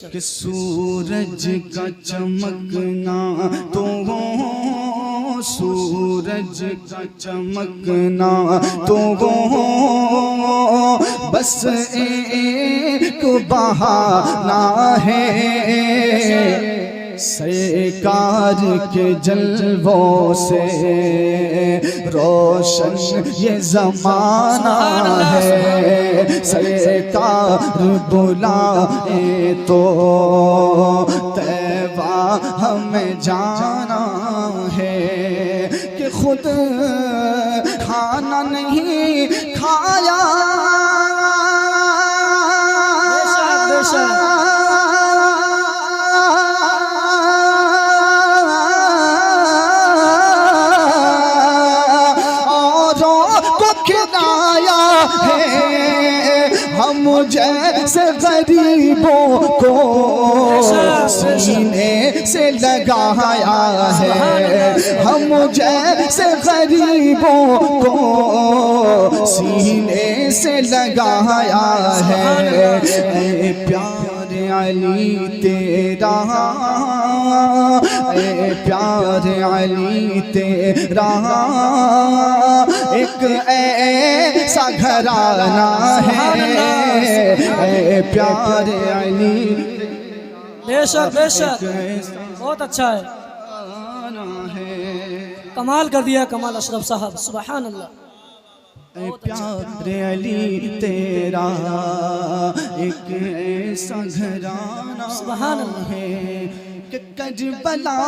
कि सूरज का चमकना तो वो, सूरज का चमकना तो वो बस एक बहाना है। सरकार के जलवों से रोशन ये ज़माना है। सरकार बुलाए तो तैबा हमें जाना है कि खुद खाना नहीं खाया हम जैसे गरीबों को सीने से लगाया है। हम जैसे गरीबों को सीने से लगाया है। ऐ प्यारे अली तेरा, ऐ प्यारे अली तेरा एक ऐसा घराना है। ऐ प्यारे अली, बेशक बेशक, बहुत अच्छा है, कमाल कर दिया कमाल अशरफ साहब, सुभान अल्लाह। ऐ प्यारे अली तेरा एक ऐसा घराना सुभान अल्लाह है कि करबला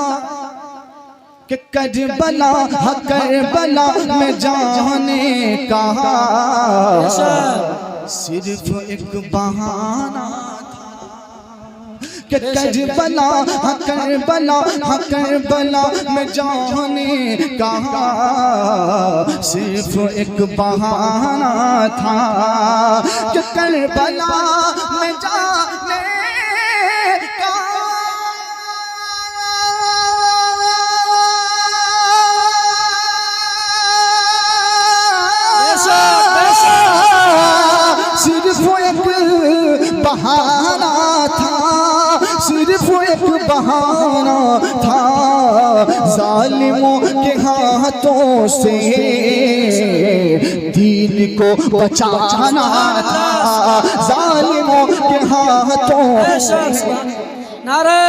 कि करबला हाँ करबला में जाने का सिर्फ एक बहाना था। कि करबला हाँ करबला हाँ करबला में जाने का सिर्फ एक बहाना था। कि करबला में जाने सिर्फ एक बहाना था, सिर्फ एक बहाना था। जालिमों के हाथों से दीन को बचाना था। जालिमों के हाथों नारे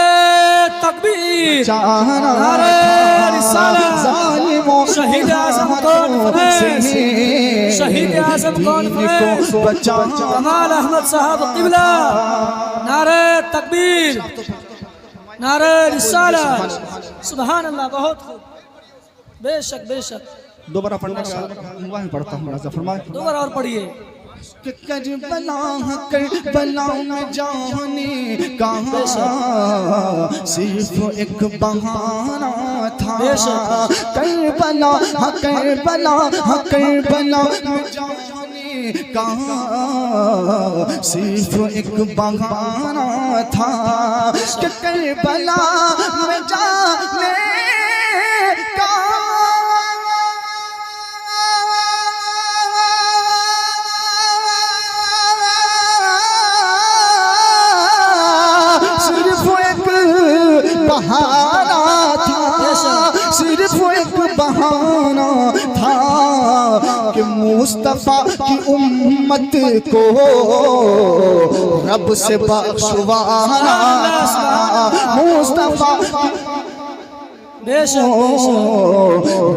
तकबीर, नारे रिसालत, जालिमों शहीद आज़म कॉन्फ्रेंस, शहीद आज़म कॉन्फ्रेंस कमाल अहमद साहब क़िबला। नारे तकबीर, नारे रिसालत, सुभान अल्लाह, बहुत खूब, बेशक बेशक। दोबारा पढ़ना पढ़ता हूँ, दोबारा और पढ़िए। कि करबला करबला में जाने का सिर्फ एक बहाना था। करबला करबला करबला में जाने का सिर्फ एक बहाना था। कि करबला में जाने का बहाना था, सिर्फ एक बहाना था कि मुस्तफा की उम्मत को रब से बख्शवाना। मुस्तफा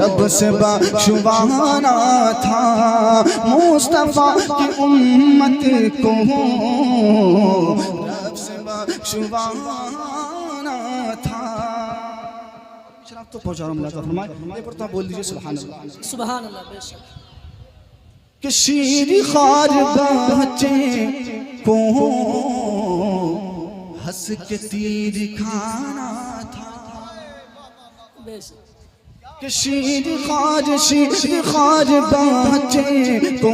रब से बख्शवाना था। मुस्तफा की उम्मत को रब से बख्शवाना था। शराब तो पहुंचा रहा हूँ, फरमाए ये पर तो बोल दीजिए सुभान अल्लाह, सुभान अल्लाह। बेशक कि शीर खार बच्चे को हंस के तीर खाना था। कि शीर खार बच्चे को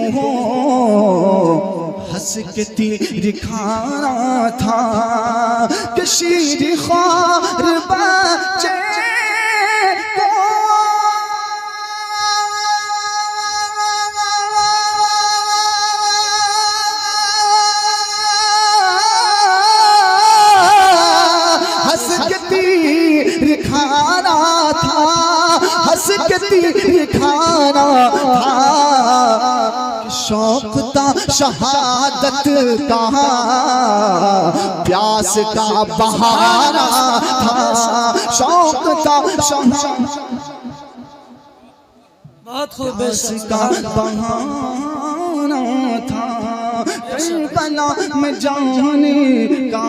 हंस के तीर खाना था। कि शीर खार बच्चे को शहादत का प्यास का बहाना था, शौक था बहुत खूब प्यास बेशक का बहाना था, करबला में जाने का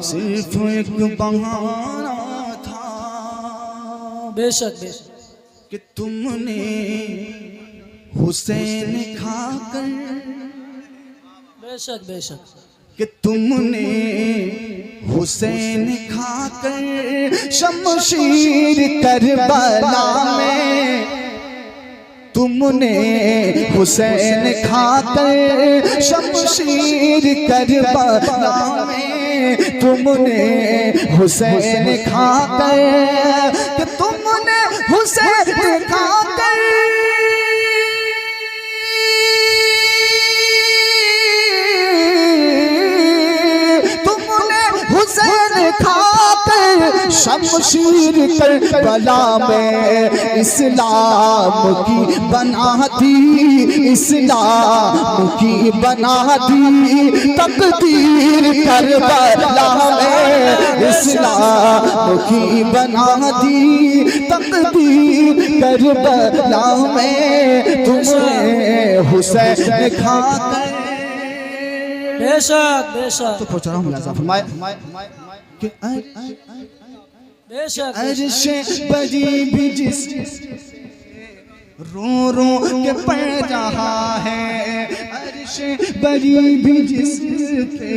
सिर्फ एक बहाना था बेशक बेशक कि तुमने हुसैन खाकर, बेशक बेशक कि तुमने हुसैन खाकर शमशीर करबला में, तुमने हुसैन खाकर शमशीर करबला में, तुमने हुसैन खाकर, कि तुमने हुसैन खाकर शमशीर करबला में इस्लाम की बना दी, इस्लाम की बना दी तकदीर करबला में, इस्लाम की बना दी तकदीर करबला में, तुमने हुसैन खाकर। बेशक बेशक तो पूछ रहा हूँ मुलाज़ा फरमाए कि बेशक अर्शे बरी भी जिस रो रो के पड़ रहा है, अर्शे बरी भी जिस पे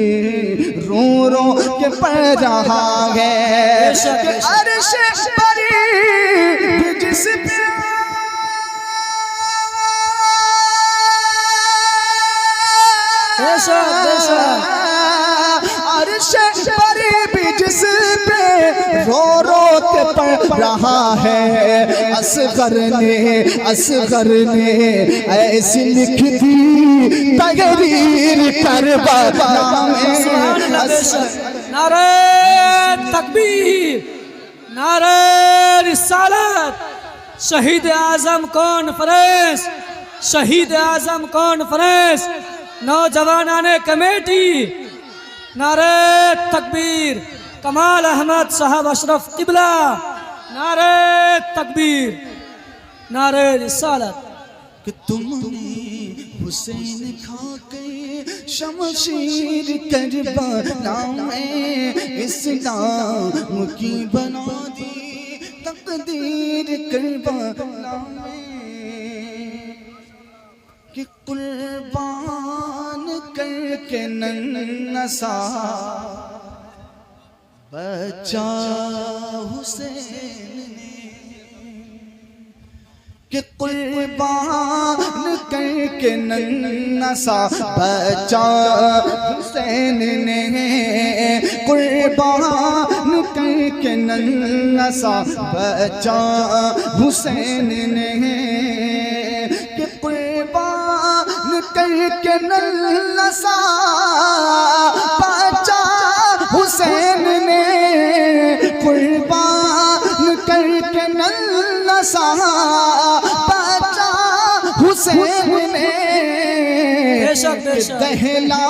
रो रो के पड़ रहा है, अर्शे बरी भी जिस पे बेशक बेशक अर्शे बरी भी जिस पे रो रो के पड़ रहा है, असगर ने ऐसी लिख दी तकरीर करबला में। नारे तकबीर, नारे रिसालत, शहीद आजम कॉन्फ्रेंस, शहीद आजम कॉन्फ्रेंस, नौजवानाने कमेटी, नारे तकबीर, कमाल अहमद साहब अशरफ किबला, नारे तकबीर, नारे रिसालत। कि तुमने हुसैन खाके शमशीर करबला में इस्लाम की बना दी तकदीर करबला में, कि कुर्बान करके नन्नसा बचा हुसैन ने, कि कुर्बान करके नन्नसा बचा हुसैन ने, कुर्बान करके नन्नसा बचा हुसैन ने, कि कुर्बान करके नन्नसा बचा हुसैन ने, कुर्बान करके नन्नसा बचा हुसैन ने, दहला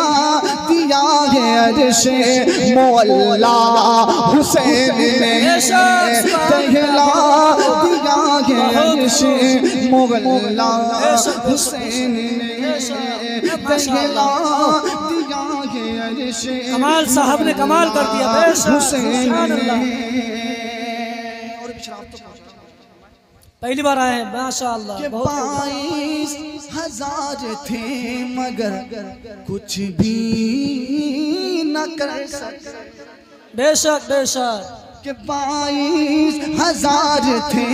दिया है अर्शे मौला हुसैन ने, दहला दिया है अर्शे मौला हुसैन ने, दहला दिया है अर्शे। कमाल साहब ने कमाल कर दिया हुसैन ने। पहली बार आए हैं माशाअल्लाह। 22,000 थे मगर कुछ भी न कर सके, बेशक बेशक, कि 22,000 थे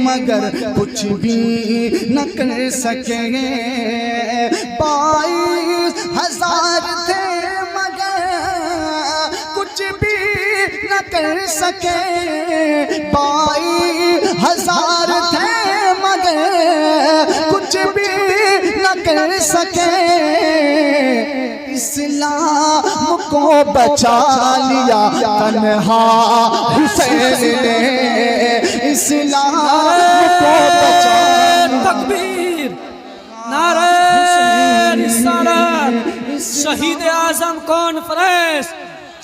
मगर कुछ भी न कर सके, 22,000 थे मगर कुछ भी न कर सके, 22,000 थे मगर कुछ भी न कर सके, इस्लाम को बचा लिया तन्हा हुसैन ने, इस्लाम को बचा। तकबीर, नारे रिसालत शहीद आजम कॉन्फ्रेंस,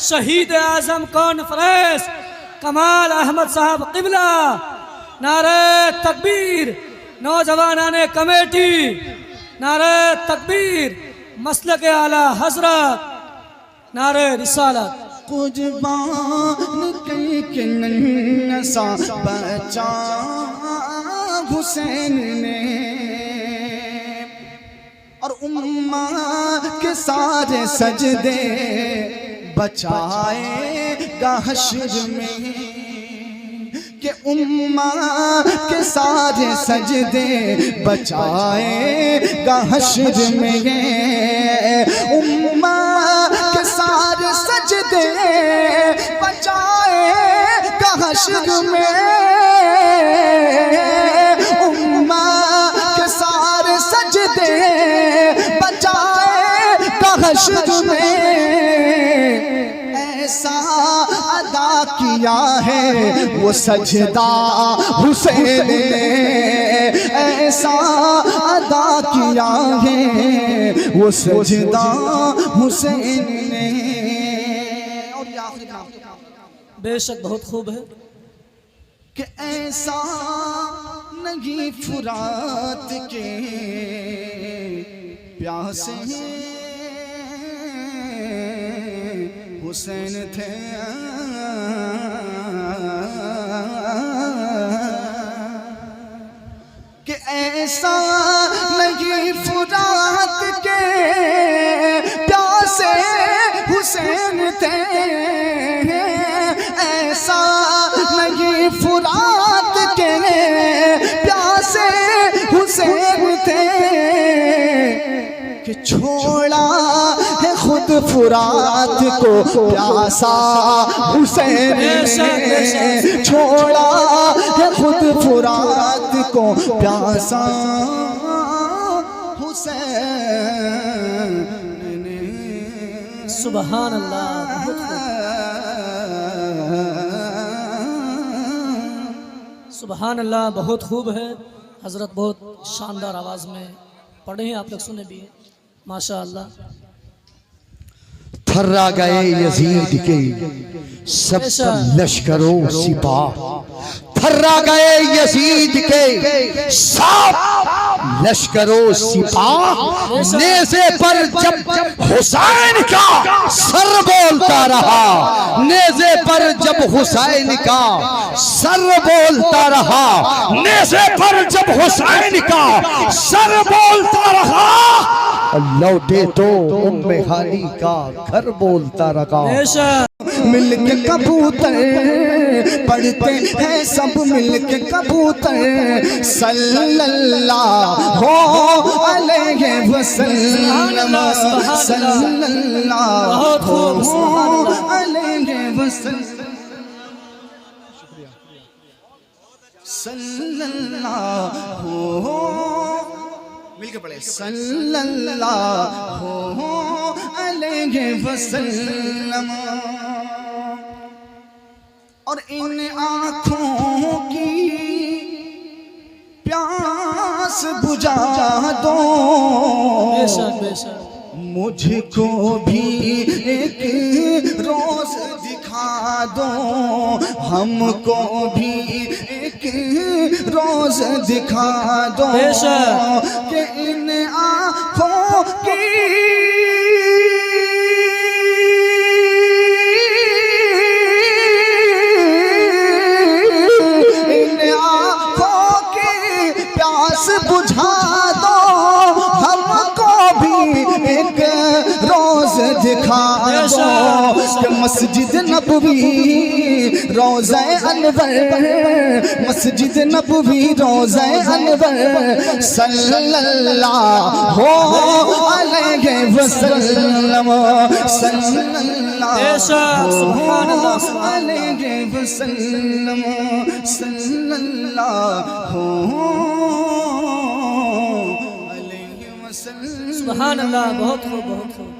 शहीद आजम कॉन्फ्रेंस कमाल अहमद साहब किबला, नारे तकबीर। नौजवानाने कमेटी, नारे तकबीर। मसलक आला हजरत, नारे रिसालत। कुर्बान के नन्सा बचा हुसैन ने, और उम्मा के सारे सजदे बचाएगा हश्र में, कि उम्मा के सारे सजदे बचाएगा हश्र में, उम्मा के सारे सजदे बचाएगा हश्र में, उम्मा के सारे सजदे बचाएगा हश्र में। ऐसा अदा किया है वो सजदा हुसैन ने, ऐसा अदा किया है वो सजदा हुसैन ने। और ये आखिरी नाम बेशक बहुत खूब है कि ऐसा नहीं फुरात के प्यासे हुसैन थे, कि ऐसा नहीं फुरात के प्यासे हुसैन थे, ऐसा नहीं फुरात के प्यासे हुसैन थे, कि छोड़ा है खुद फुरात को प्यासा हुसैन ने, छोड़ा है खुद फुरात को प्यासा हुसैन ने। सुभान अल्लाह, बहुत खूब। सुभान अल्लाह, बहुत खूब है। हजरत बहुत शानदार आवाज़ में पढ़े हैं, आप लोग सुने भी हैं, माशा अल्लाह। थर्रा गए यजीद के सब लश्करों सिपाह, थर्रा गए यजीद के सब लश्करों सिपाह, नेज़े पर जब हुसैन का सर बोलता रहा, नेज़े पर जब हुसैन का सर बोलता रहा, नेज़े पर जब हुसैन का सर बोलता रहा, लौटे तो उम्मे हानी का घर बोलता रहा। मिलके कबूतर पढ़ते हैं सब मिलके कबूतर, सल्लल्लाहु अलैहि वसल्लम, सल्लल्लाहु अलैहि वसल्लम, सल्लल्लाहु, मिलके पढ़े सल्लल्लाहु अलैहि वसल्लम। और इन आँखों की प्यास बुझा दो, बेशक बेशक, मुझको भी एक रोज दिखा दो, हमको भी एक रोज दिखा दो, कि इन आँखों की बुझा दो, हमको भी एक रोज दिखा दो, कि मस्जिद नबवी रोज़ा अनवर, मस्जिद नबवी रोज़ा अनवर, सल्लल्लाहु अलैहि वसल्लम, सल्लल्लाहु अलैहि वसल्लम, सल्लल्लाहु सुभान अल्लाह, बहुत खूब बहुत खूब।